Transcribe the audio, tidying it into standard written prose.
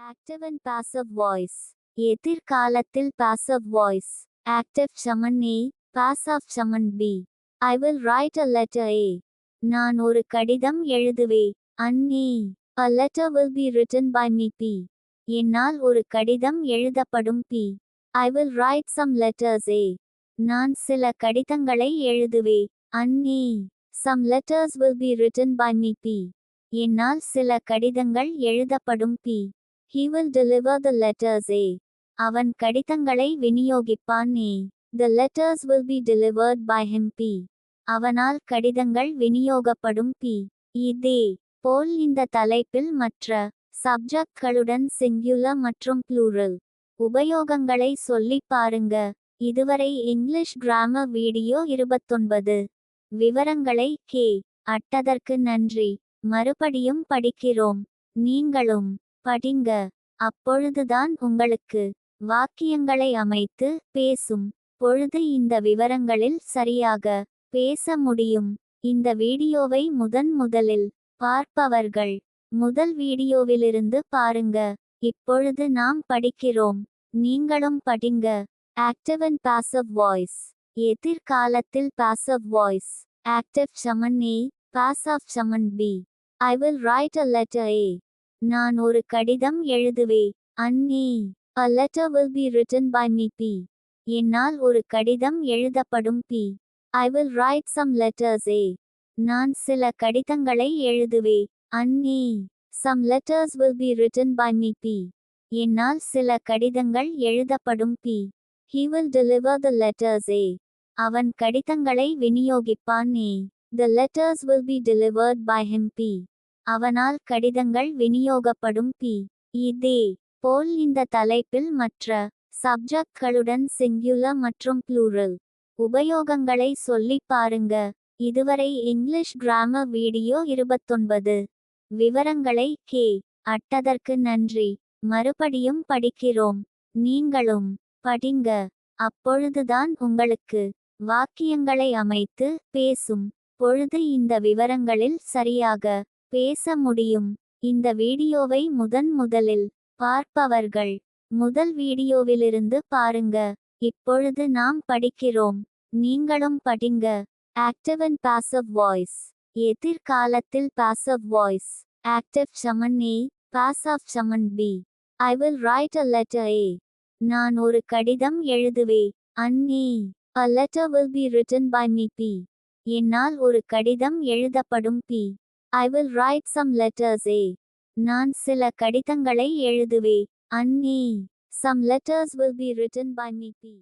Active and passive voice. எதிர்காலத்தில் passive voice. Active Saman A, passive Saman B. I will write a letter A. நான் ஒரு கடிதம் எழுதுவே. An A. A letter will be written by me P. என்னால் ஒரு கடிதம் எழுதப்படும் P. I will write some letters A. நான் சில கடிதங்களை எழுதுவே. An A. Some letters will be written by me P. என்னால் சில கடிதங்கள் எழுதப்படும் P. He will deliver the letters A. அவன் கடிதங்களை விநியோகிப்பான் A. The letters will be delivered by him P. அவனால் கடிதங்கள் விநியோகப்படும் P. இதே போல் இந்த தலைப்பில் மற்ற சப்ஜெக்ட்களுடன் சிங்குலர் மற்றும் ப்ளூரல் உபயோகங்களை சொல்லிப் பாருங்க. இதுவரை இங்கிலீஷ் கிராமர் வீடியோ 29. விவரங்களை அட்டதற்கு நன்றி. மறுபடியும் படிக்கிறோம். நீங்களும் படிங்க. அப்பொழுதுதான் உங்களுக்கு வாக்கியங்களை அமைத்து பேசும் பொழுது இந்த விவரங்களில் சரியாக பேச முடியும். இந்த வீடியோவை முதலில் பார்ப்பவர்கள் முதல் வீடியோவிலிருந்து பாருங்க. இப்பொழுது நாம் படிக்கிறோம். நீங்களும் படிங்க. Active and passive voice. எதிர்காலத்தில் passive voice. Active Saman A, passive Saman B. I will write a letter A. நான் ஒரு கடிதம் எழுதுவே. An A. A letter will be written by me P. என்னால் ஒரு கடிதம் எழுதப்படும் P. I will write some letters A. நான் சில கடிதங்களை எழுதுவே. An A. Some letters will be written by me P. என்னால் சில கடிதங்கள் எழுதப்படும் P. He will deliver the letters A. அவன் கடிதங்களை விநியோகிப்பான் A. The letters will be delivered by him P. அவனால் கடிதங்கள் விநியோகப்படும் P. இதே போல் இந்த தலைப்பில் மற்ற சப்ஜெக்ட்களுடன் சிங்குலர் மற்றும் ப்ளூரல் உபயோகங்களை சொல்லிப் பாருங்க. இதுவரை இங்கிலீஷ் கிராமர் வீடியோ 29. விவரங்களை அட்டதற்கு நன்றி. மறுபடியும் படிக்கிறோம். நீங்களும் படிங்க. அப்பொழுதுதான் உங்களுக்கு வாக்கியங்களை அமைத்து பேசும் பொழுது இந்த விவரங்களில் சரியாக பேச முடியும். இந்த வீடியோவை முதலில் பார்ப்பவர்கள் முதல் வீடியோவிலிருந்து பாருங்க. இப்பொழுது நாம் படிக்கிறோம். நீங்களும் படிங்க. Active and passive voice. எதிர்காலத்தில் passive voice. Active Saman A, passive Saman B. I will write a letter A. நான் ஒரு கடிதம் எழுதுவே. An A. A letter will be written by me P. என்னால் ஒரு கடிதம் எழுதப்படும் P. I will write some letters A. நான் சில கடிதங்களை எழுதுவே. An A. Some letters will be written by me P.